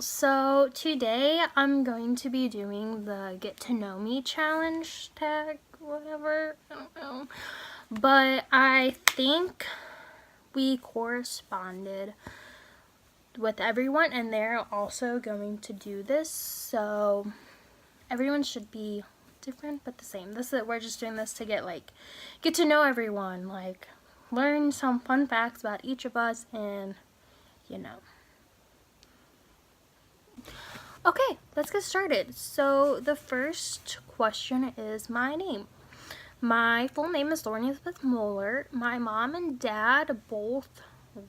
So today I'm going to be doing the get to know me challenge tag, whatever, I don't know. But I think we corresponded with everyone and they're also going to do this. So everyone should be different but the same. We're just doing this to get to know everyone, learn some fun facts about each of us and Okay, let's get started. So the first question is my name. My full name is Lauren Elizabeth Moeller. My mom and dad both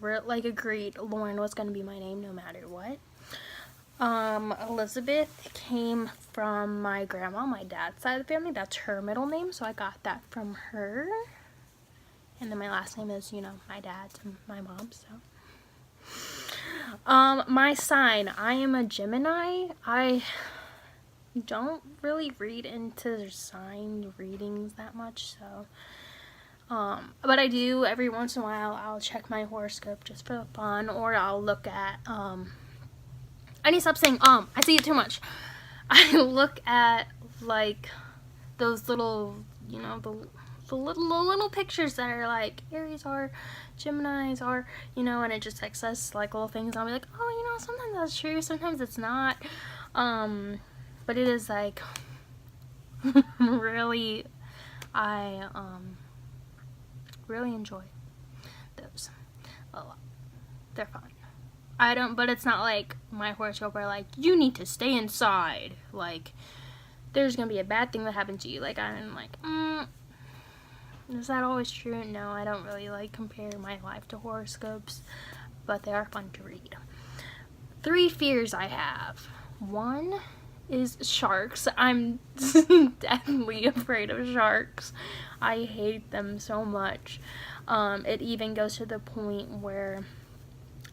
agreed Lauren was going to be my name no matter what. Elizabeth came from my grandma, my dad's side of the family. That's her middle name, so I got that from her. And then my last name is, my dad's and my mom's, so. My sign, I am a Gemini. I don't really read into sign readings that much, so, but I do every once in a while. I'll check my horoscope just for fun, or I'll look at, I need to stop saying, I see it too much. I look at, those little, the little pictures that are Aries are, Geminis are, and it just says little things. I'll be like, oh, sometimes that's true, sometimes it's not. But it is really, I really enjoy those a lot. They're fun. But it's not like my horoscope where you need to stay inside. There's gonna be a bad thing that happened to you. I'm is that always true? No, I don't really compare my life to horoscopes, but they are fun to read. 3 fears I have. 1 is sharks. I'm deathly afraid of sharks. I hate them so much. It even goes to the point where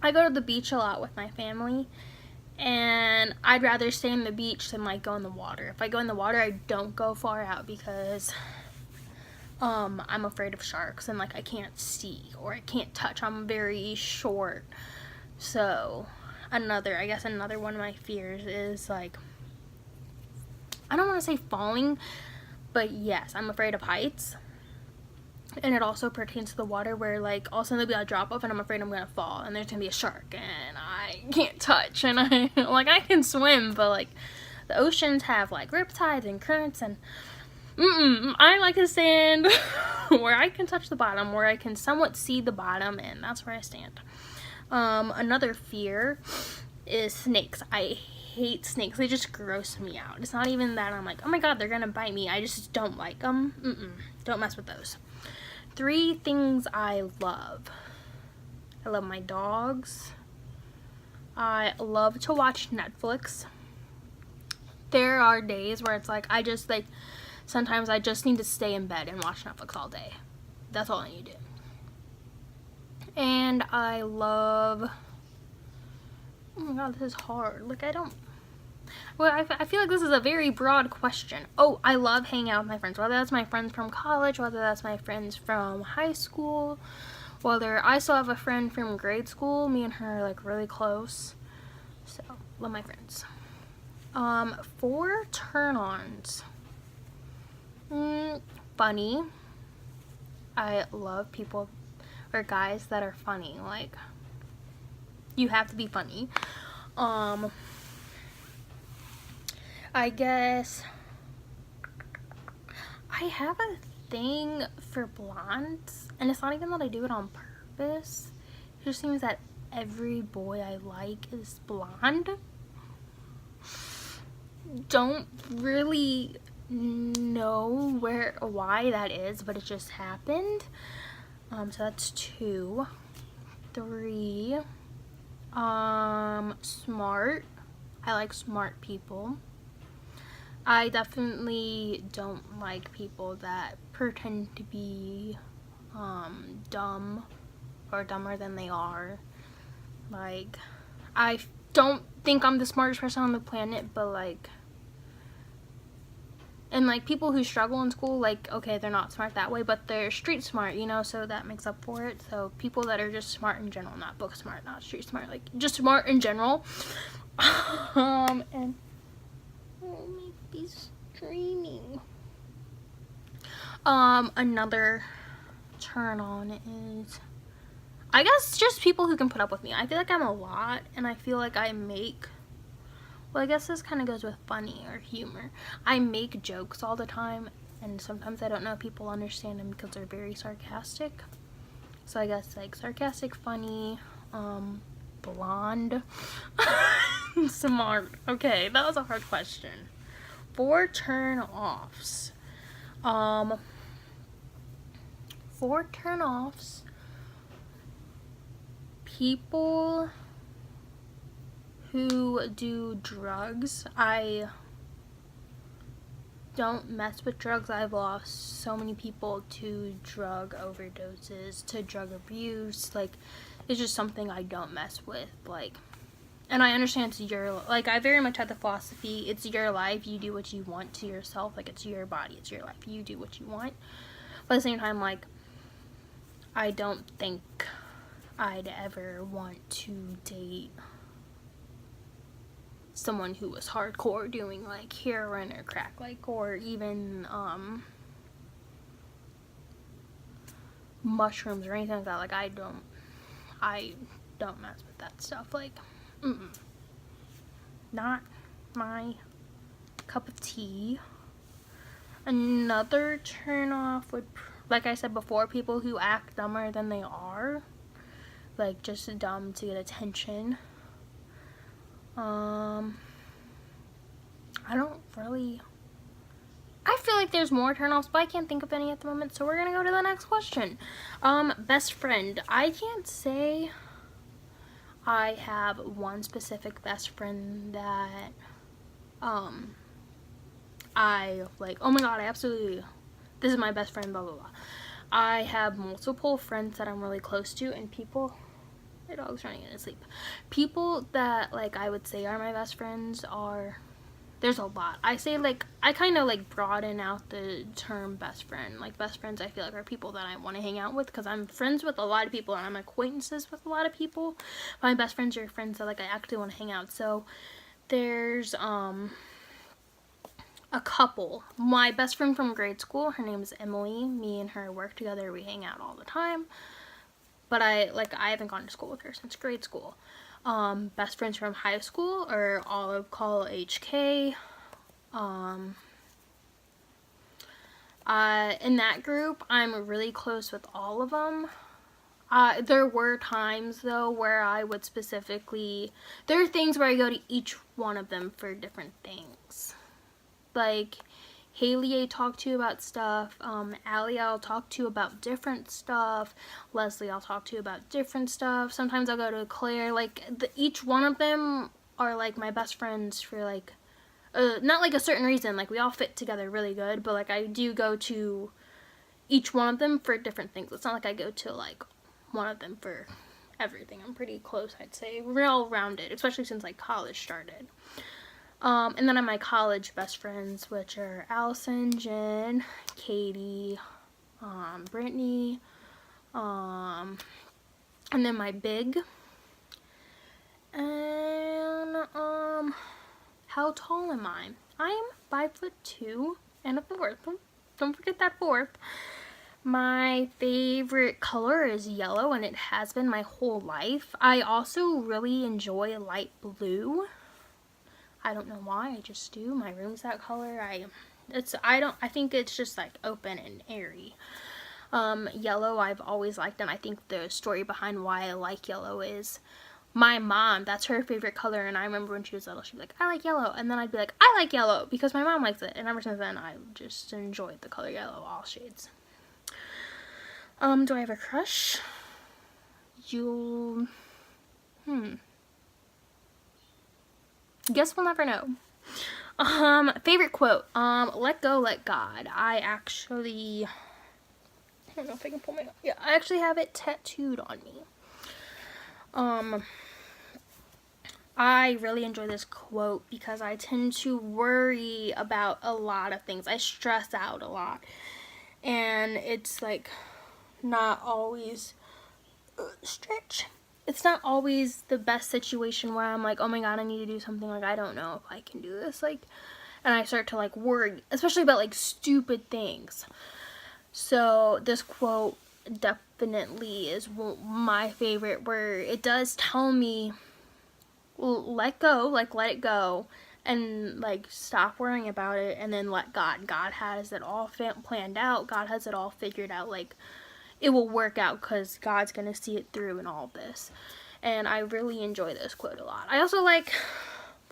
I go to the beach a lot with my family, and I'd rather stay on the beach than go in the water. If I go in the water, I don't go far out because I'm afraid of sharks and I can't see or I can't touch. I'm very short. So I guess another one of my fears is I don't want to say falling, but yes, I'm afraid of heights. And it also pertains to the water where all of a sudden there'll be a drop off and I'm afraid I'm gonna fall and there's gonna be a shark and I can't touch and I I can swim, but the oceans have riptides and currents and I like to stand where I can touch the bottom, where I can somewhat see the bottom, and that's where I stand. Another fear is snakes. I hate snakes. They just gross me out. It's not even that I'm oh my god, they're gonna bite me. I just don't like them. Don't mess with those. 3 things I love. I love my dogs. I love to watch Netflix. There are days where it's sometimes I just need to stay in bed and watch Netflix all day. That's all I need to do. And I love, oh my god, this is hard. I feel like this is a very broad question. Oh, I love hanging out with my friends. Whether that's my friends from college, whether that's my friends from high school, whether I still have a friend from grade school. Me and her are really close. So, love my friends. 4 turn-ons. Funny. I love people or guys that are funny. You have to be funny. I guess I have a thing for blondes, and it's not even that I do it on purpose. It just seems that every boy I like is blonde. Don't really know why that is, but it just happened. So that's 2. 3, smart. I like smart people. I definitely don't like people that pretend to be dumb or dumber than they are. I don't think I'm the smartest person on the planet, but and people who struggle in school, okay, they're not smart that way, but they're street smart, so that makes up for it. So people that are just smart in general, not book smart, not street smart, just smart in general, And oh, maybe streaming. Another turn on is, I guess, just people who can put up with me. I feel like I'm a lot, and I feel like I make, well, I guess this kind of goes with funny or humor. I make jokes all the time, and sometimes I don't know if people understand them because they're very sarcastic. So I guess like sarcastic, funny, blonde, smart. Okay, that was a hard question. 4 turn-offs. 4 turn-offs. People who do drugs. I don't mess with drugs. I've lost so many people to drug overdoses, to drug abuse. Like, it's just something I don't mess with. Like, and I understand it's your, like, I very much have the philosophy, it's your life, you do what you want to yourself. Like, it's your body, it's your life, you do what you want. But at the same time, like, I don't think I'd ever want to date someone who was hardcore doing like heroin or crack, like, or even mushrooms or anything like that. Like, I don't mess with that stuff. Like, not my cup of tea. Another turn off would, like I said before, people who act dumber than they are, like just dumb to get attention. I feel like there's more turnoffs, but I can't think of any at the moment, so we're gonna go to the next question. Best friend. I can't say I have one specific best friend that, I like, oh my god, I absolutely, this is my best friend, blah, blah, blah. I have multiple friends that I'm really close to, and people, my dog's trying to get to sleep. People that, like, I would say are my best friends are, there's a lot. I say, like, I kind of, like, broaden out the term best friend. Like, best friends, I feel like, are people that I want to hang out with, because I'm friends with a lot of people, and I'm acquaintances with a lot of people. My best friends are friends that, like, I actually want to hang out. So, there's, a couple. My best friend from grade school, her name is Emily. Me and her work together. We hang out all the time. But I haven't gone to school with her since grade school. Best friends from high school are Olive, Call, HK. In that group, I'm really close with all of them. There were times, though, where I would specifically, there are things where I go to each one of them for different things. Like, Haley I talk to about stuff, Allie I'll talk to about different stuff, Leslie I'll talk to about different stuff, sometimes I'll go to Claire. Like, each one of them are, like, my best friends for, like, not, like, a certain reason. Like, we all fit together really good, but, like, I do go to each one of them for different things. It's not like I go to, like, one of them for everything. I'm pretty close, I'd say. Real rounded, especially since, like, college started. And then I have my college best friends, which are Allison, Jen, Katie, Brittany, and then my big, and, how tall am I? I am 5'2" and a fourth. Don't forget that fourth. My favorite color is yellow, and it has been my whole life. I also really enjoy light blue. I don't know why, I just do. My room's that color. I think it's just like open and airy. Yellow I've always liked, and I think the story behind why I like yellow is my mom, that's her favorite color, and I remember when she was little, she'd be like, I like yellow, and then I'd be like, I like yellow, because my mom likes it, and ever since then, I just enjoyed the color yellow, all shades. Do I have a crush? Guess we'll never know. Favorite quote, let go, let God. I don't know if I can pull my, yeah, I actually have it tattooed on me. I really enjoy this quote because I tend to worry about a lot of things. I stress out a lot, and it's like not always stretch. it's not always the best situation where I'm like, oh my god, I need to do something, like I don't know if I can do this, like, and I start to like worry, especially about like stupid things. So this quote definitely is my favorite, where it does tell me, let go, like let it go, and like stop worrying about it, and then let God. God has it all planned out. God has it all figured out. Like, it will work out because God's gonna see it through in all this. And I really enjoy this quote a lot. I also like,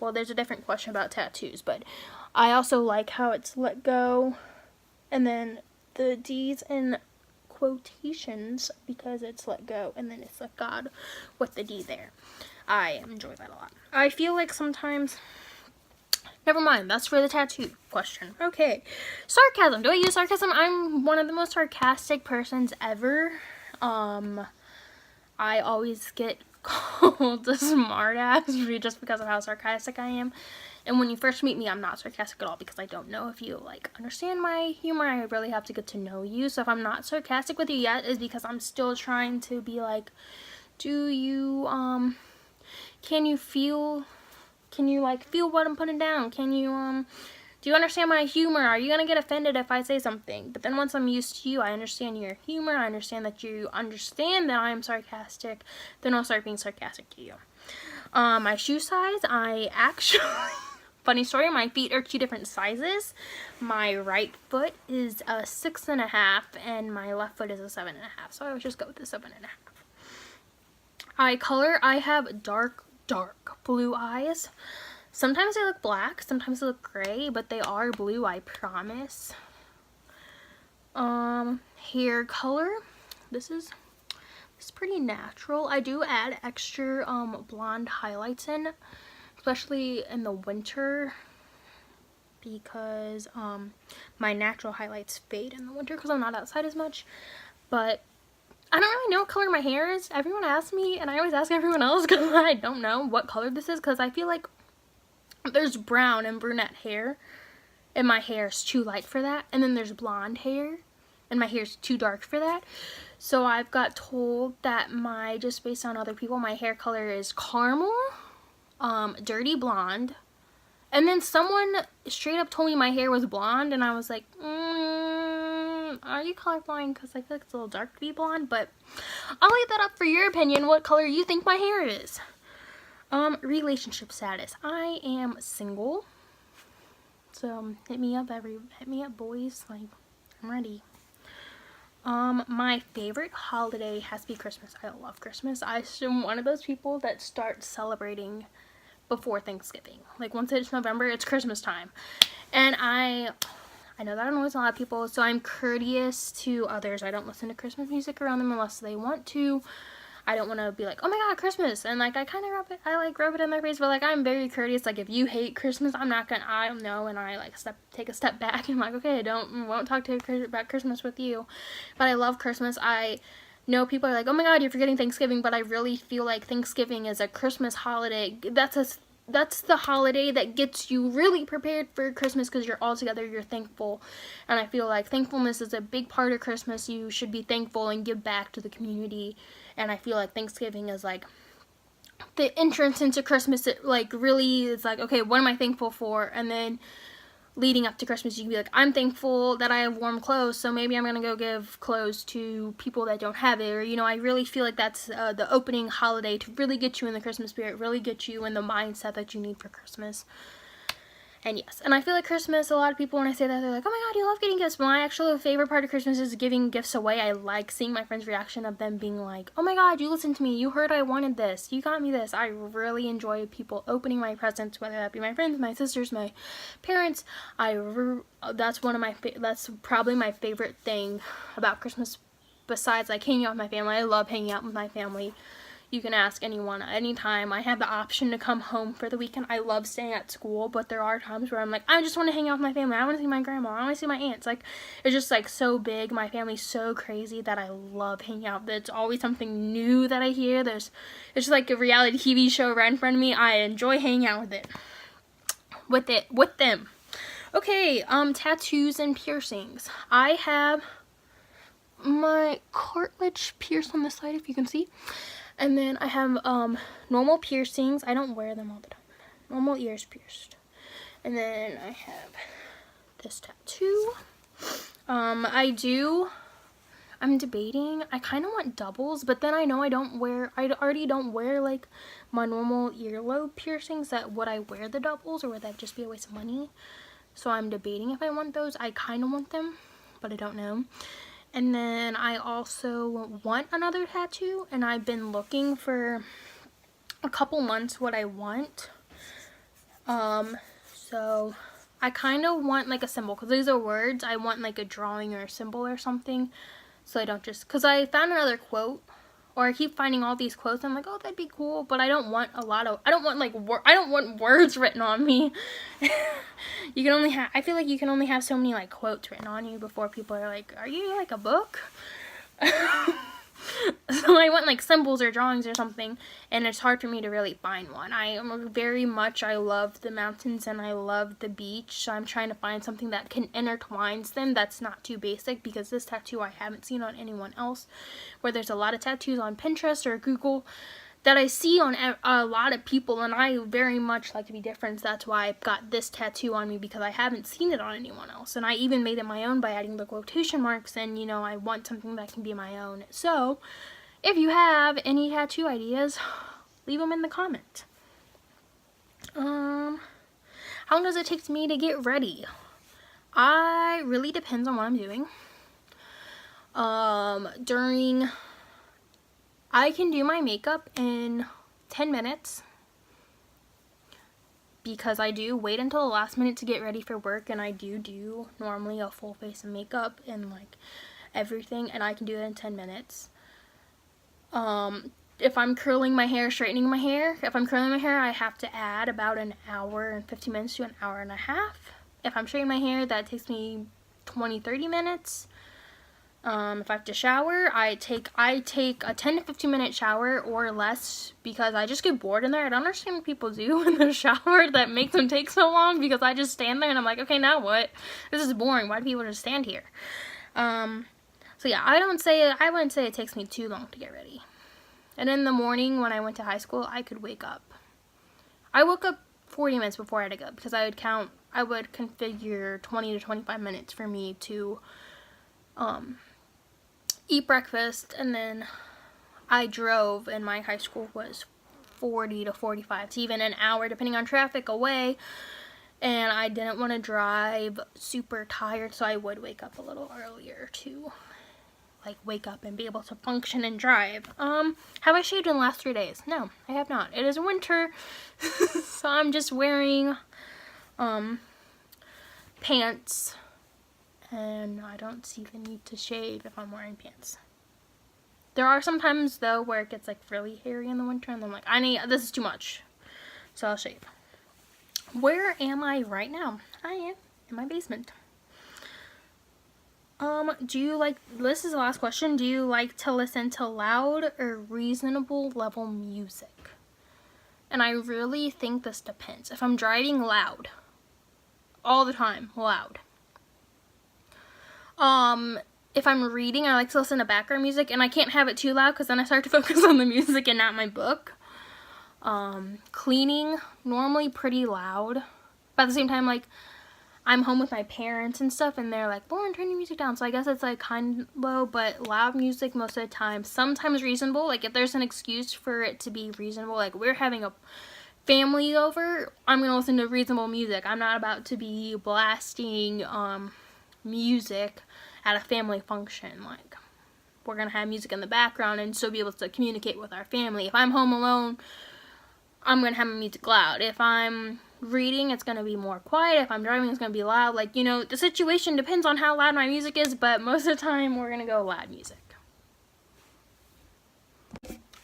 well, there's a different question about tattoos, but I also like how it's let go, and then the D's in quotations because it's let go, and then it's let God with the D there. I enjoy that a lot. I feel like sometimes, never mind, that's for the tattoo question. Okay, sarcasm. Do I use sarcasm? I'm one of the most sarcastic persons ever. I always get called a smartass just because of how sarcastic I am. And when you first meet me, I'm not sarcastic at all because I don't know if you like understand my humor. I really have to get to know you. So if I'm not sarcastic with you yet, is because I'm still trying to be like, do you can you like feel what I'm putting down? Can you do you understand my humor? Are you gonna get offended if I say something? But then once I'm used to you, I understand your humor, I understand that you understand that I am sarcastic, then I'll start being sarcastic to you. My shoe size, I actually funny story, my feet are 2 different sizes. My right foot is a 6.5 and my left foot is a 7.5. So I would just go with the 7.5. Eye color, I have dark blue eyes. Sometimes they look black, sometimes they look gray, but they are blue, I promise. Hair color, this is pretty natural. I do add extra blonde highlights in, especially in the winter, because my natural highlights fade in the winter because I'm not outside as much. But I don't really know what color my hair is. Everyone asks me, and I always ask everyone else because I don't know what color this is, because I feel like there's brown and brunette hair, and my hair is too light for that. And then there's blonde hair, and my hair is too dark for that. So I've got told that just based on other people, my hair color is caramel, dirty blonde. And then someone straight up told me my hair was blonde, and I was like, are you colorblind? Because I feel like it's a little dark to be blonde, but I'll leave that up for your opinion, what color you think my hair is. Relationship status. I am single. So hit me up boys, like, I'm ready. My favorite holiday has to be Christmas. I love Christmas. I'm one of those people that start celebrating before Thanksgiving. Like, once it's November, it's Christmas time. And I know that annoys a lot of people, so I'm courteous to others. I don't listen to Christmas music around them unless they want to. I don't want to be like, oh my god, Christmas, and like I kind of rub it in their face, but like I'm very courteous. Like, if you hate Christmas, I know, and I like take a step back and I'm like, okay, won't talk about Christmas with you. But I love Christmas. I know people are like, oh my god, you're forgetting Thanksgiving, but I really feel like Thanksgiving is a Christmas holiday. That's the holiday that gets you really prepared for Christmas, because you're all together, you're thankful. And I feel like thankfulness is a big part of Christmas. You should be thankful and give back to the community. And I feel like Thanksgiving is like the entrance into Christmas. It like really is like, okay, what am I thankful for? And then leading up to Christmas, you can be like, I'm thankful that I have warm clothes, so maybe I'm gonna go give clothes to people that don't have it. Or, you know, I really feel like that's the opening holiday to really get you in the Christmas spirit, really get you in the mindset that you need for Christmas. And yes, and I feel like Christmas, a lot of people, when I say that, they're like, oh my god, you love getting gifts. My actual favorite part of Christmas is giving gifts away. I like seeing my friends' reaction of them being like, oh my god, you listened to me, you heard I wanted this, you got me this. I really enjoy people opening my presents, whether that be my friends, my sisters, my parents. That's probably my favorite thing about Christmas, besides like hanging out with my family. I love hanging out with my family. You can ask anyone anytime. I have the option to come home for the weekend. I love staying at school, but there are times where I'm like, I just want to hang out with my family. I want to see my grandma. I want to see my aunts. Like, it's just like so big. My family's so crazy that I love hanging out. There's always something new that I hear. It's just like a reality TV show right in front of me. I enjoy hanging out with them. Okay, tattoos and piercings. I have my cartilage pierced on the side, if you can see. And then I have normal piercings. I don't wear them all the time. Normal ears pierced. And then I have this tattoo. I'm debating. I kind of want doubles, but then I know I already don't wear like my normal earlobe piercings. That would I wear the doubles, or would that just be a waste of money? So I'm debating if I want those. I kind of want them, but I don't know. And then I also want another tattoo, and I've been looking for a couple months what I want. So I kind of want like a symbol, because these are words. I want like a drawing or a symbol or something. So I don't just, because I found another quote, or I keep finding all these quotes. I'm like, oh, that'd be cool, but I don't want I don't want words written on me. You can only I feel like you can only have so many like quotes written on you before people are like, are you like a book? So I want like symbols or drawings or something, and it's hard for me to really find one. I love the mountains and I love the beach, so I'm trying to find something that can intertwines them, that's not too basic, because this tattoo I haven't seen on anyone else, where there's a lot of tattoos on Pinterest or Google that I see on a lot of people, and I very much like to be different. So that's why I've got this tattoo on me, because I haven't seen it on anyone else. And I even made it my own by adding the quotation marks, and you know, I want something that can be my own. So if you have any tattoo ideas, leave them in the comment. How long does it take me to get ready? Really depends on what I'm doing. I can do my makeup in 10 minutes, because I do wait until the last minute to get ready for work, and I do normally a full face of makeup and like everything, and I can do it in 10 minutes. If I'm curling my hair, straightening my hair, if I'm curling my hair, I have to add about an hour and 15 minutes to an hour and a half. If I'm straightening my hair, that takes me 20-30 minutes. If I have to shower, I take a 10 to 15 minute shower or less, because I just get bored in there. I don't understand what people do in the shower that makes them take so long, because I just stand there and I'm like, okay, now what? This is boring. Why do people just stand here? So yeah, I wouldn't say it takes me too long to get ready. And in the morning when I went to high school, I could wake up. I woke up 40 minutes before I had to go, because I would configure 20 to 25 minutes for me to eat breakfast, and then I drove, and my high school was 40 to 45 to even an hour depending on traffic away, and I didn't want to drive super tired, so I would wake up a little earlier to like wake up and be able to function and drive. Have I shaved in the last 3 days? No, I have not. It is winter, so I'm just wearing pants, and I don't see the need to shave if I'm wearing pants. There are some times though where it gets like really hairy in the winter, and I'm like, this is too much, so I'll shave. Where am I right now? I am in my basement. This is the last question, do you like to listen to loud or reasonable level music? And I really think this depends. If I'm driving, loud. All the time, loud. If I'm reading, I like to listen to background music, and I can't have it too loud, because then I start to focus on the music and not my book. Cleaning, normally pretty loud, but at the same time, like, I'm home with my parents and stuff, and they're like, Lauren, turn your music down, so I guess it's like kind of low, but loud music most of the time. Sometimes reasonable, like if there's an excuse for it to be reasonable, like we're having a family over, I'm gonna listen to reasonable music. I'm not about to be blasting music at a family function. Like, we're gonna have music in the background and still be able to communicate with our family. If I'm home alone, I'm gonna have my music loud. If I'm reading, it's gonna be more quiet. If I'm driving, it's gonna be loud. Like, you know, the situation depends on how loud my music is, but most of the time we're gonna go loud music.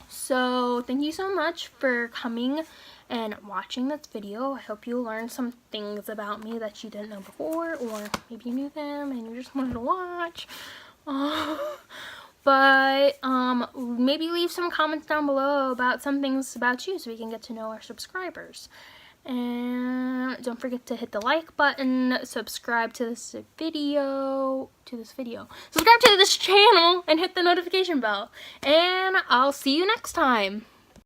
So thank you so much for coming and watching this video. I hope you learned some things about me that you didn't know before, or maybe you knew them and you just wanted to watch. But maybe leave some comments down below about some things about you, so we can get to know our subscribers. And don't forget to hit the like button, subscribe to this video, subscribe to this channel, and hit the notification bell. And I'll see you next time.